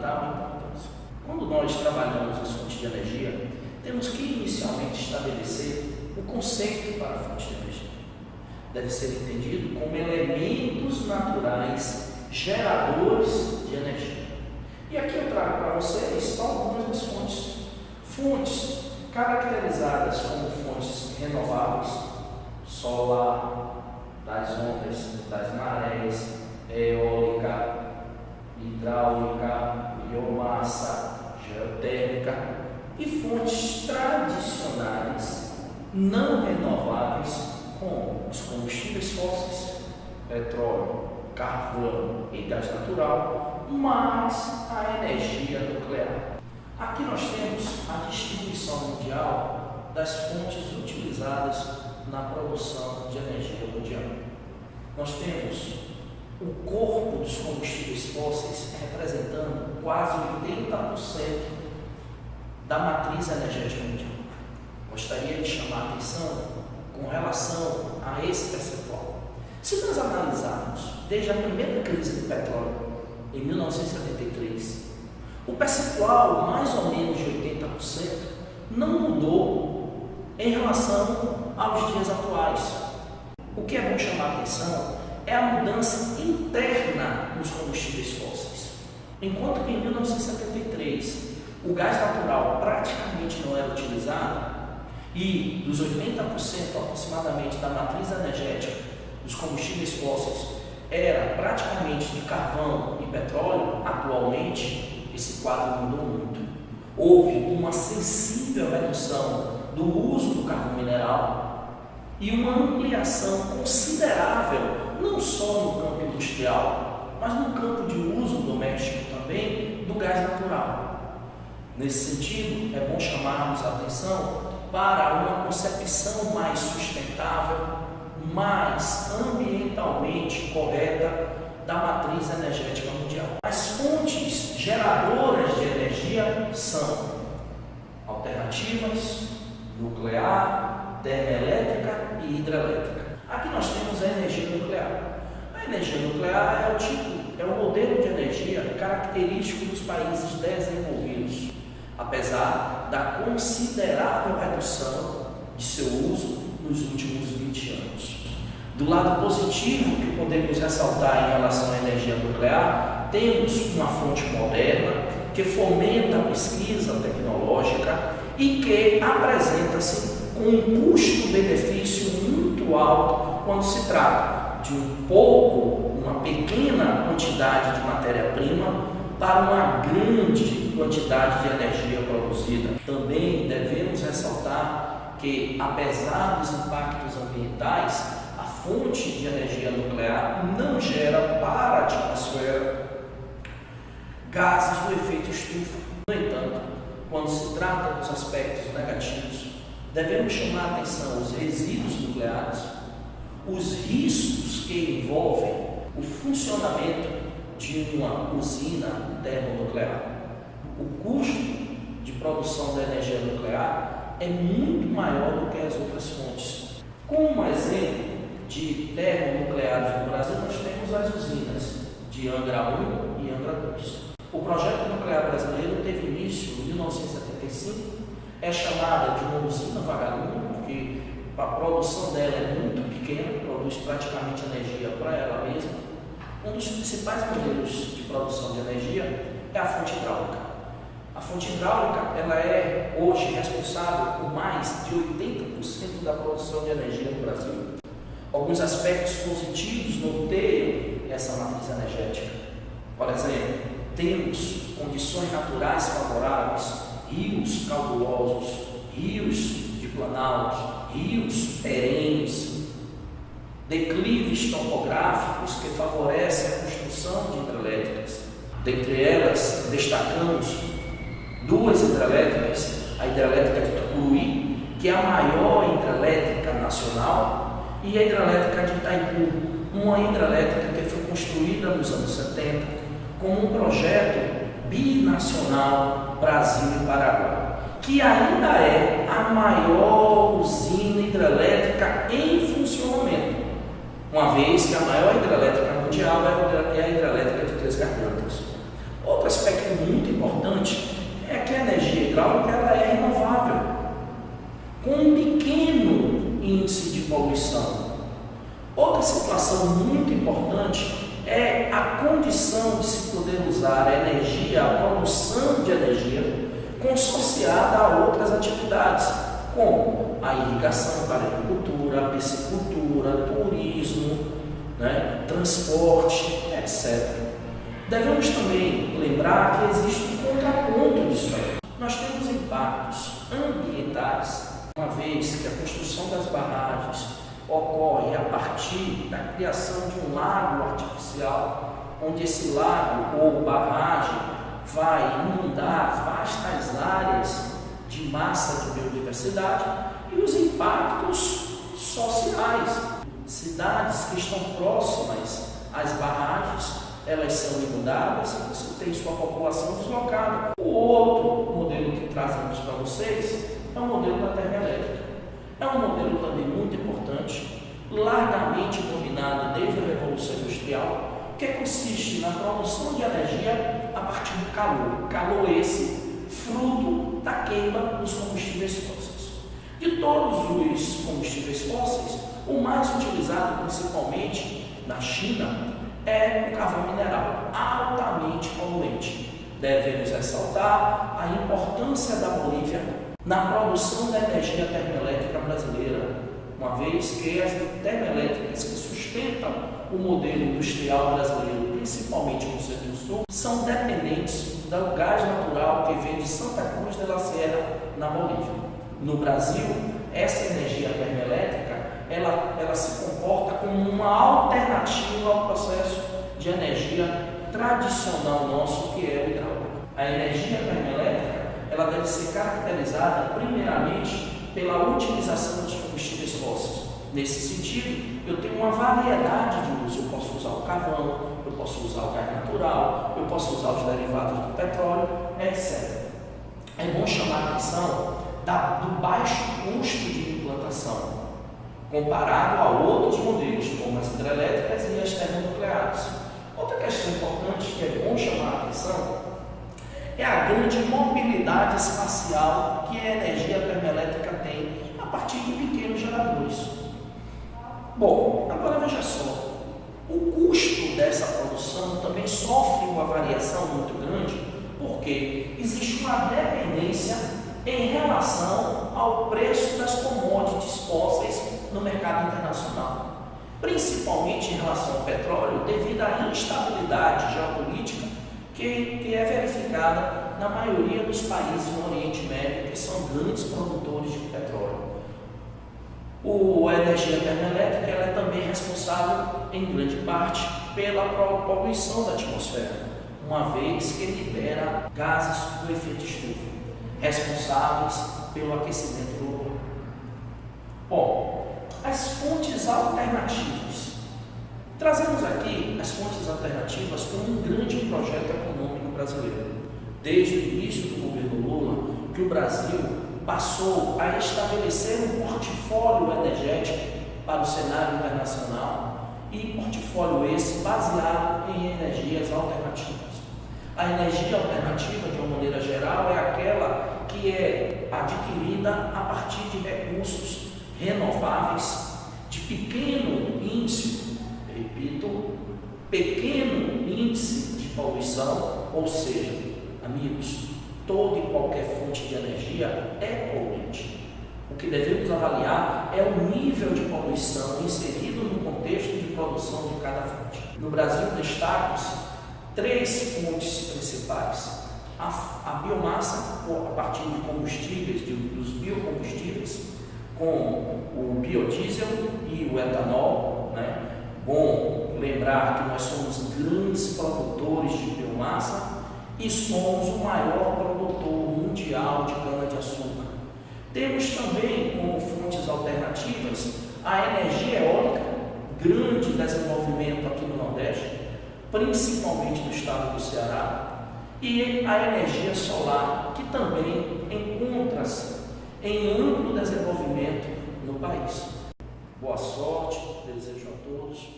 fundamental importância. Quando nós trabalhamos as fontes de energia, temos que inicialmente estabelecer o conceito para a fonte de energia. Deve ser entendido como elementos naturais geradores de energia. E aqui eu trago para vocês algumas das fontes. Fontes caracterizadas como fontes renováveis: solar, das ondas, das marés, eólica, hidráulica, biomassa, geotérmica, e fontes tradicionais não renováveis como os combustíveis fósseis, petróleo, carvão e gás natural, mas a energia nuclear. Aqui nós temos a distribuição mundial das fontes utilizadas na produção de energia mundial. Nós temos o corpo dos combustíveis fósseis representando quase 80% da matriz energética mundial. Gostaria de chamar a atenção com relação a esse percentual. Se nós analisarmos desde a primeira crise do petróleo, em 1973, o percentual, mais ou menos de 80%, não mudou em relação aos dias atuais. O que é bom chamar a atenção é a mudança interna nos combustíveis fósseis. Enquanto que em 1973 o gás natural praticamente não era utilizado, e dos 80% aproximadamente da matriz energética dos combustíveis fósseis era praticamente de carvão e petróleo, atualmente esse quadro mudou muito. Houve uma sensível redução do uso do carvão mineral e uma ampliação considerável, não só no campo industrial, mas no campo de uso doméstico também, do gás natural. Nesse sentido, é bom chamarmos a atenção para uma concepção mais sustentável, mais ambientalmente correta da matriz energética mundial. As fontes geradoras de energia são alternativas, nuclear, termoelétrica e hidrelétrica. Aqui nós temos a energia nuclear. A energia nuclear é o modelo de energia característico dos países desenvolvidos, apesar da considerável redução de seu uso nos últimos 20 anos. Do lado positivo que podemos ressaltar em relação à energia nuclear, temos uma fonte moderna que fomenta a pesquisa tecnológica e que apresenta-se com um custo-benefício muito alto quando se trata de uma pequena quantidade de matéria-prima para uma grande quantidade de energia produzida. Também devemos ressaltar que, apesar dos impactos ambientais, a fonte de energia nuclear não gera para a atmosfera gases do efeito estufa. No entanto, quando se trata dos aspectos negativos, devemos chamar a atenção aos resíduos nucleares, os riscos que envolvem o funcionamento de uma usina termonuclear. O custo de produção da energia nuclear é muito maior do que as outras fontes. Como exemplo de termonucleares no Brasil, nós temos as usinas de Angra 1 e Angra 2. O projeto nuclear brasileiro teve início em 1975, é chamada de uma usina vagalume, porque a produção dela é muito pequena, produz praticamente energia para ela mesma. Um dos principais modelos de produção de energia é a fonte hidráulica. A fonte hidráulica ela é hoje responsável por mais de 80% da produção de energia no Brasil. Alguns aspectos positivos norteiam essa matriz energética. Por exemplo, temos condições naturais favoráveis, rios caudalosos, rios de planaltos, rios perenes, declives topográficos que favorecem a construção de hidrelétricas. Dentre elas, destacamos duas hidrelétricas, a hidrelétrica de Tucuruí, que é a maior hidrelétrica nacional, e a hidrelétrica de Itaipu, uma hidrelétrica que foi construída nos anos 70 como um projeto binacional Brasil e Paraguai, que ainda é a maior usina hidrelétrica em funcionamento, uma vez que a maior hidrelétrica mundial é a hidrelétrica de Três Gargantas. Outro aspecto muito condição de se poder usar a energia, a produção de energia, consociada a outras atividades, como a irrigação para a agricultura, a piscicultura, turismo, transporte, etc. Devemos também lembrar que existe um contraponto disso aí. Nós temos impactos ambientais, uma vez que a construção das barragens ocorre a partir da criação de um lago artificial, onde esse lago ou barragem vai inundar vastas áreas de massa de biodiversidade, e os impactos sociais. Cidades que estão próximas às barragens, elas são inundadas e você tem sua população deslocada. O outro modelo que trazemos para vocês é o modelo da termoelétrica. É um modelo também muito importante, largamente dominado desde a Revolução Industrial, que consiste na produção de energia a partir do calor. Calor esse, fruto da queima dos combustíveis fósseis. De todos os combustíveis fósseis, o mais utilizado principalmente na China é o carvão mineral, altamente poluente. Devemos ressaltar a importância da Bolívia na produção da energia termoelétrica brasileira, uma vez que as termoelétricas que sustentam o modelo industrial brasileiro, principalmente no Centro-Sul, são dependentes do gás natural que vem de Santa Cruz de la Sierra, na Bolívia. No Brasil, essa energia termoelétrica ela se comporta como uma alternativa ao processo de energia tradicional nosso, que é o hidráulico. A energia termoelétrica ela deve ser caracterizada primeiramente pela utilização dos combustíveis fósseis. Nesse sentido, eu tenho uma variedade de uso. Eu posso usar o carvão, eu posso usar o gás natural, eu posso usar os derivados do petróleo, etc. É bom chamar a atenção do baixo custo de implantação, comparado a outros modelos, como as hidrelétricas e as termonucleares. Outra questão importante que é bom chamar a atenção é a grande mobilidade espacial que a energia termoelétrica tem a partir de pequenos geradores. Bom, agora veja só, o custo dessa produção também sofre uma variação muito grande, porque existe uma dependência em relação ao preço das commodities fósseis no mercado internacional, principalmente em relação ao petróleo, devido à instabilidade geopolítica que é verificada na maioria dos países no Oriente Médio, que são grandes produtores de petróleo. A energia termoelétrica ela é também responsável, em grande parte, pela poluição da atmosfera, uma vez que libera gases do efeito estufa, responsáveis pelo aquecimento global. Bom, as fontes alternativas. Trazemos aqui as fontes alternativas como um grande projeto econômico brasileiro. Desde o início do governo Lula, que o Brasil passou a estabelecer um portfólio energético para o cenário internacional, e portfólio esse baseado em energias alternativas. A energia alternativa, de uma maneira geral, é aquela que é adquirida a partir de recursos renováveis de pequeno índice, repito, pequeno índice de poluição, ou seja, amigos, toda e qualquer fonte de energia é poluente. O que devemos avaliar é o nível de poluição inserido no contexto de produção de cada fonte. No Brasil, destacam-se 3 fontes principais. A biomassa, a partir de combustíveis, dos biocombustíveis, como o biodiesel e o etanol. Bom lembrar que nós somos grandes produtores de biomassa e somos o maior produtor mundial de cana-de-açúcar. Temos também como fontes alternativas a energia eólica, grande desenvolvimento aqui no Nordeste, principalmente no estado do Ceará, e a energia solar, que também encontra-se em amplo desenvolvimento no país. Boa sorte, desejo a todos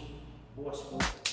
boas compras.